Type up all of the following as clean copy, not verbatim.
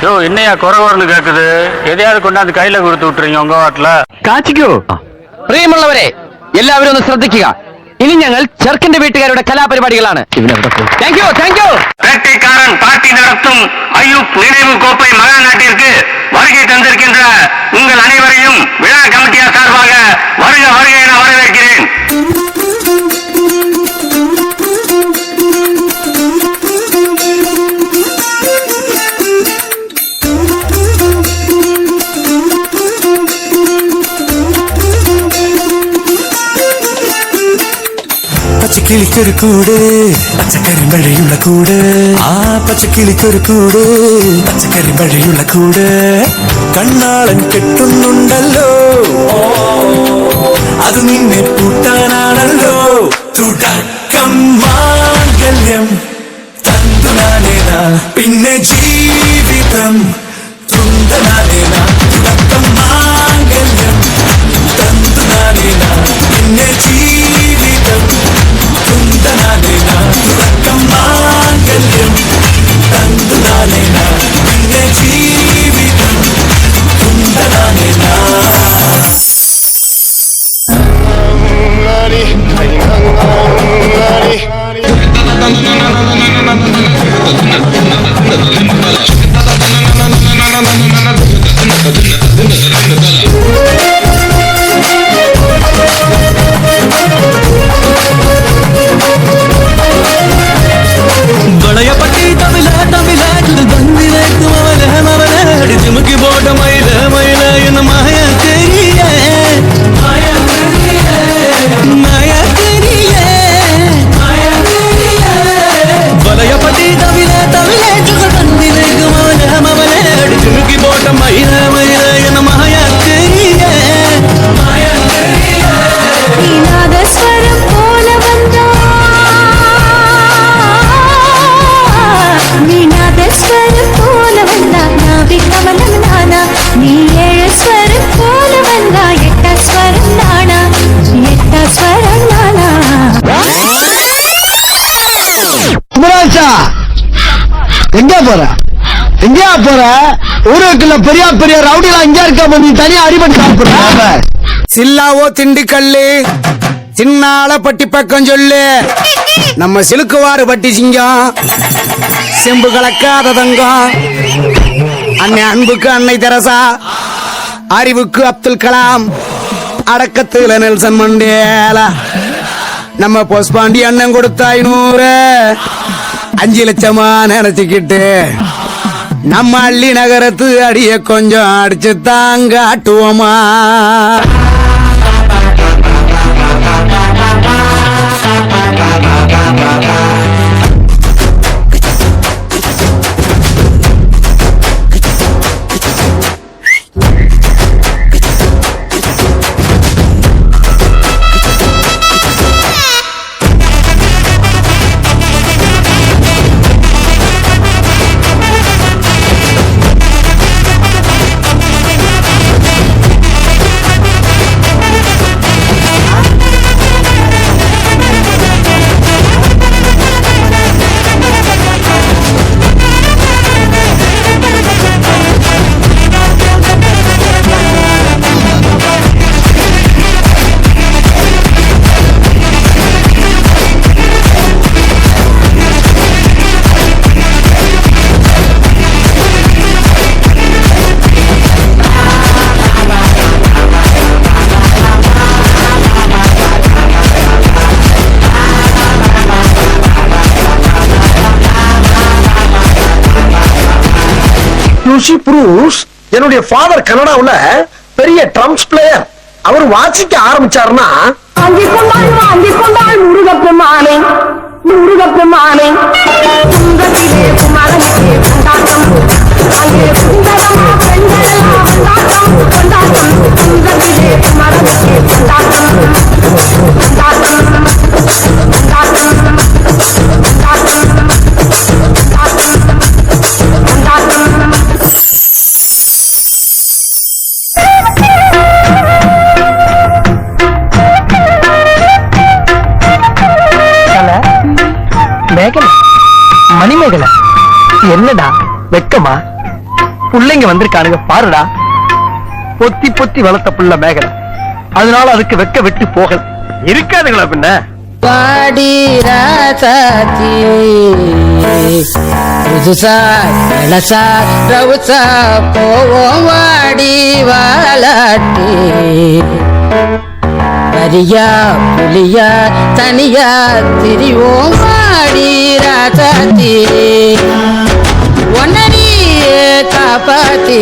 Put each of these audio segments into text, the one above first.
யோ என்னையா குறவர்னு கேக்குது? எதையாவது கொண்டாந்து கையில கொடுத்து விட்டுறீங்க உங்க வாட்டில. കാച്ചിക്കോ പ്രിയമുള്ളവരെ എല്ലാവരും ഒന്ന് ശ്രദ്ധിക്കുക. ഇനി ഞങ്ങൾ ചെറുക്കന്റെ വീട്ടുകാരുടെ കലാപരിപാടികളാണ്. வேட்டைக்காரன் பாட்டி நடத்தும் ஐயூப் நினைவு கோப்பை மகாநாட்டிற்கு வருகை தந்திருக்கின்ற உங்கள் அனைவரையும் விழா கமிட்டியார் சார்பாக வருக வருக என வரவேற்கிறேன். പച്ചക്കിളിക്കൊരു കൂട് പച്ചക്കരിമ്പഴയുള്ള കൂട് ആ പച്ചക്കിളിക്കൊരു കൂട് പച്ചക്കരിമ്പഴയുള്ള കൂട് കണ്ണാളൻ കെട്ടുന്നുണ്ടല്ലോ അത് നിന്നെ പൂട്ടാനാണല്ലോ തുടക്കം മാംഗല്യം തന്തുനാനേന പിന്നെ ജീവിതം തുന്തനാനേന തുടക്കം മാംഗല്യം തന്തുനാനേന പിന്നെ ജീവിതം തുന്തനാനേന തുടക്കം മാംഗല്യം തന്തുനാനേന പിന്നെ ജീവിതം തുന്തനാനേന பழையப்பட்டி தமிழ தமிழ பந்திலேக்கு மவன அடிச்சு முக்கி போட்ட மயில மயில என்ன மாய தெரிய பழையப்பட்டி தமிழ தமிழ பந்திலேக்கு மவன அடிச்சு முக்கி போட்ட மயில மயில என்ன மாய தெரிய ஸ்வரம் போல வந்தா ஸ்வரம் போல வந்தா நாவி கமலம் நானா நீ ஏழு ஸ்வரம் போல வந்தா எட்ட ஸ்வரம் நானா எட்ட ஸ்வரம் நானா குமராஜா எங்க போற எங்கயா போற? ஊருக்குள்ள பெரிய பெரிய ரவுடிலாம் இங்க இருக்க நீ தனியா அடிபட்டு சாப்பிடுற. சில்லாவோ திண்டுக்கல்லு சின்னால பட்டி பக்கம் சொல்லு நம்ம சிலுக்குவாறு பட்டி சிங்கம் செம்பு கலக்காத தங்கம் அன்னை அன்புக்கு அன்னை தெரசா அறிவுக்கு அப்துல் கலாம் அடக்கத்துல நெல்சன் மண்டேலா நம்ம பொஸ்பாண்டி அண்ணன் கொடுத்த 500 5 லட்சமா நினைச்சுக்கிட்டு நம்ம அள்ளி நகரத்து அடிய கொஞ்சம் அடிச்சு தாங்க ஆட்டுவோமா. என்னுடைய ஃபாதர் கனடாவுல பெரிய ட்ரம்ஸ் பிளேயர். அவர் வாசிக்க ஆரம்பிச்சாருன்னா அங்கிக்கொண்டாள் முருகப்பெருமானே முருகப்பெருமானே துங்கத்திலே குமரனுக்கே கொண்டாட்டம் அங்கே சுந்தரமா பெண்களெல்லாம் கொண்டாட்டம் கொண்டாட்டம் துங்கத்திலே குமரனுக்கே கொண்டாட்டம் கொண்டாட்டம் கொண்டாட்டம் மணிமேகலை என்னடா வெக்கமா? பிள்ளைங்க வந்திருக்கானுங்க பாருடா. பொத்தி பொத்தி வளர்த்த புள்ள மேகலை, அதனால அதுக்கு வெக்க விட்டு போகல இருக்காதுங்களா பின்ன. வாடி ராசாத்தி புதுசா இளசா ரவுசா போவோம் வாடி வாலாட்டி. வரியா புலியா தனியா திரிவோம் வாடி ராசாத்தி. ஒன்னடியே காப்பாத்தி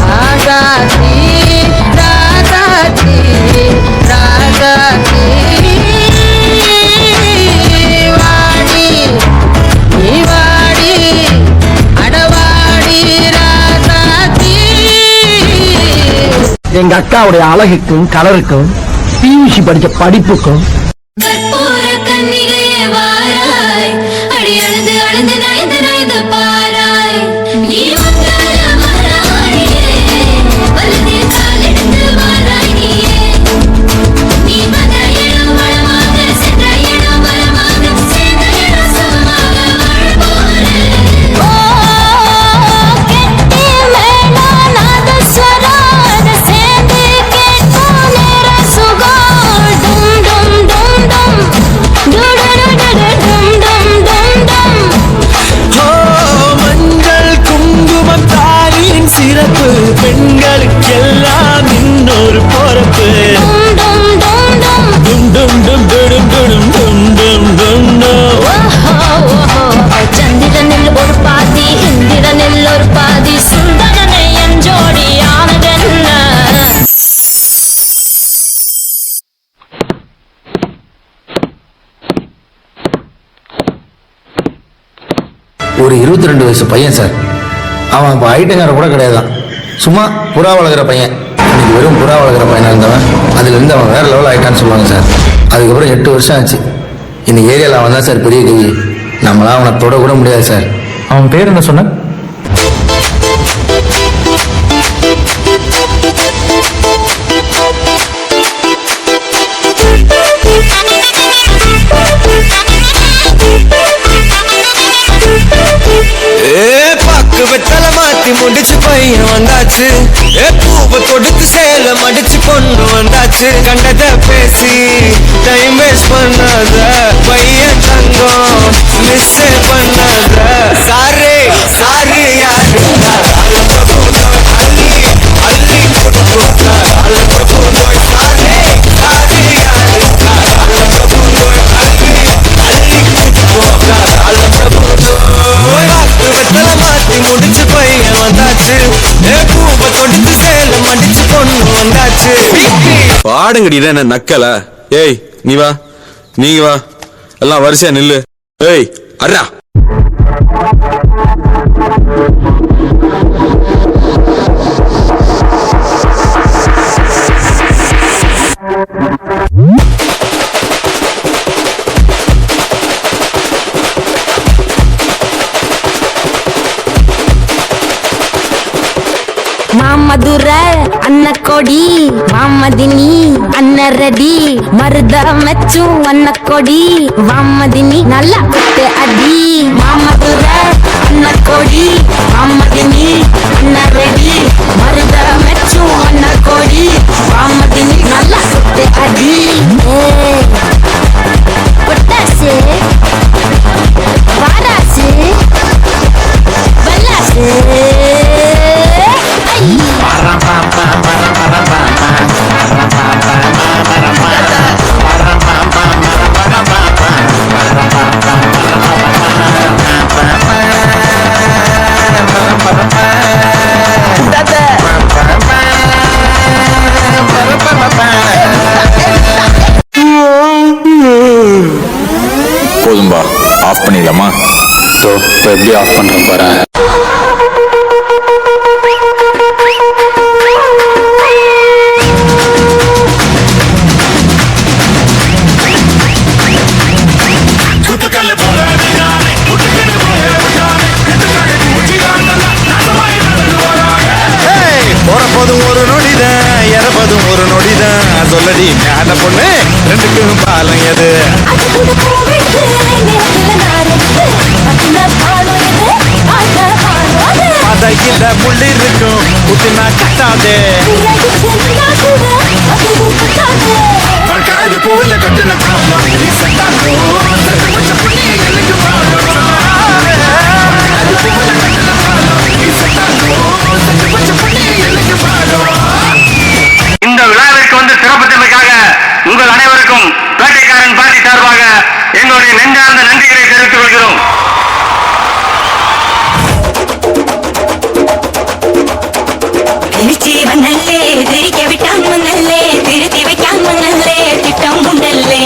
ராசாத்தி ராசாத்தி ராசாத்தி. வாடி நீ வாடி அடவாடி ராசாத்தி. எங்க அக்காவுடைய அழகுக்கும் கலருக்கும் பியூசி படிச்ச படிப்புக்கும் கற்பூர கன்னிகையே வாராய், அடி அழுது அழுது நைந்து நைந்து பாராய். நீ வந்தால மராணியே, வலதே காலெடுத்து வாராய் நீயே. நீ வந்த இடம் வளமாக, சென்ற இடம் வளமாக, சேர்ந்த இடம் சுகமாக வாழ போறேன். ஓ கெட்டி மேளம் நாதஸ்வரம், அதை சேர்ந்து கேட்கும் நேர சுகம். டும் டும் டும் டும் டும் டும் டும் டும். மஞ்சள் குங்குமம் தாலியின் சிறப்பு, பெண்களுக்கெல்லாம் இன்னொரு பொறுப்பு. டும் டும் டும் டும் டும் டும் டும் டும் டும். சந்திரனில் ஒரு பாதி, இந்திரனில் ஒரு பாதி, சுந்தரனை என் ஜோடியானதென்ன. ஒரு 22 வயசு பையன் சார். அவன் இப்போ ஐட்டங்கார கூட கிடையாதான், சும்மா புறா வளர்க்குற பையன். இன்னைக்கு வெறும் புறா வளர்க்குற பையனாக இருந்தவன் அதுலேருந்து அவன் வேற லெவல் ஆகிட்டான்னு சொல்லுவாங்க சார். அதுக்கப்புறம் 8 வருஷம் ஆச்சு. இந்த ஏரியாவில் அவன் தான் சார் பெரிய கவி. நம்மளாம் அவனை தொட கூட முடியாது சார். அவன் பேர் என்ன சொன்ன? பாக்கு வெத்தல மாத்தி முடிச்சு பையன் வந்தாச்சு. பூவை கொடுத்து சேல மடிச்சு கொண்டு வந்தாச்சு. கண்டத பேசி டைம் வேஸ்ட் பண்ணாத பையன் தங்கம், மிஸ் பண்ணாத. சாரு சாரு யாரு முடிச்சு பையன் வந்தாச்சு. பூவை தொடுத்து சேல மடிச்சு கொண்டு வந்தாச்சு. பாடுங்கடி என்ன நக்கல. ஏய் நீ வா, நீங்க வா, எல்லாம் வரிசையா நில்லு. ஏய் அர்ரா. மாமதுர அன்னக்கொடி, வாமதினி அன்னரடி, மருத மெச்சும் அன்னக்கொடி, வாமதினி நல்லா குத்து அடி. மாமதுர அன்னக்கொடி, வாமதினி அன்னரடி, மருத மெச்சும் அன்னக்கொடி, வாமதினி நல்லா குத்து அடி. பொட்டாசு வாராசு வல்லாசு. போதும்பா, ஆஃப் பண்ணிடலாமா? ஸோ இப்போ எப்படி ஆஃப் பண்ணுறேன் பாரு. போறப்போதும் ஒரு நொடிதான், இறப்பதும் ஒரு நொடிதான். சொல்லடி ஞான பொண்ணு, ரெண்டுக்கும் பாலம் எது? அது சதையில முள் இருக்கும் புத்தினா கட்டாதே பூல கட்டின இந்த விழாவிற்கு வந்து சிறப்பித்தமைக்காக உங்கள் அனைவருக்கும் வேட்டைக்காரன் பாட்டி சார்பாக எங்களுடைய நெஞ்சார்ந்த நன்றிகளை தெரிவித்துக் கொள்கிறோம். திருச்சிவனல்லே திரிக்க விட்டான் மண்ணல்லே திருத்தி வைக்கான் மண்ணல்லே திட்டம் உண்டல்லே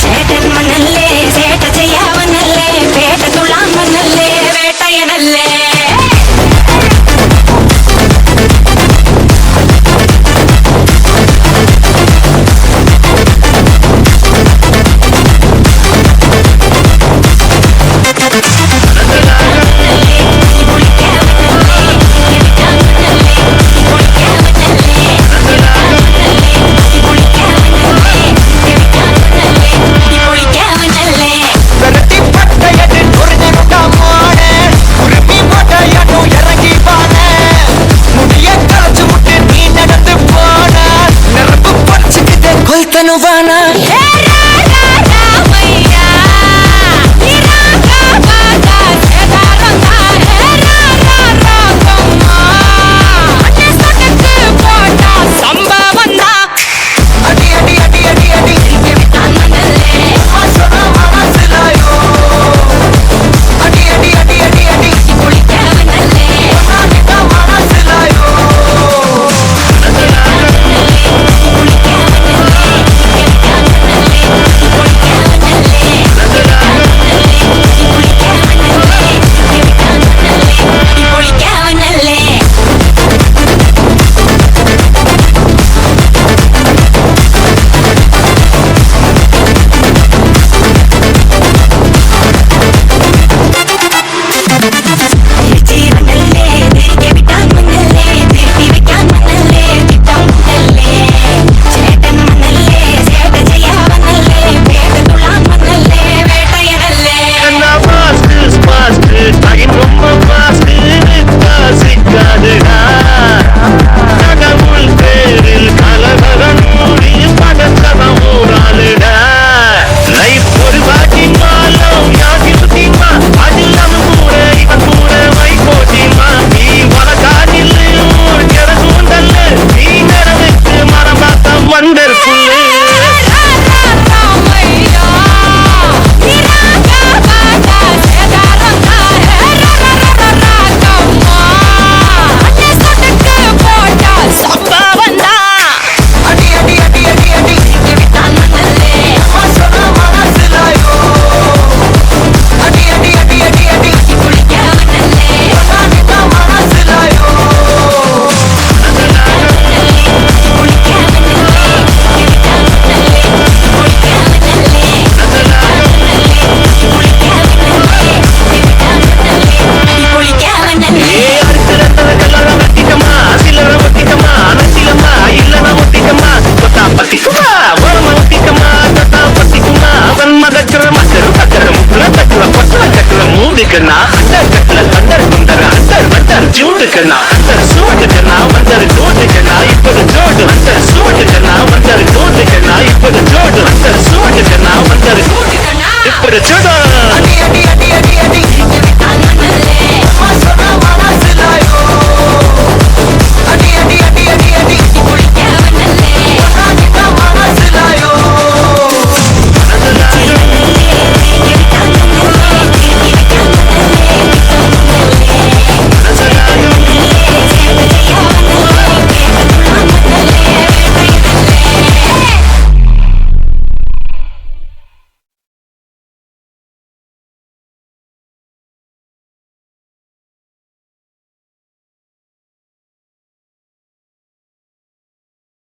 சேட்டன் மண்ணல்லே சேட்ட செய்யாவனல்லே பேட்ட துளான் மண்ணல்லே வேட்டையனல்லே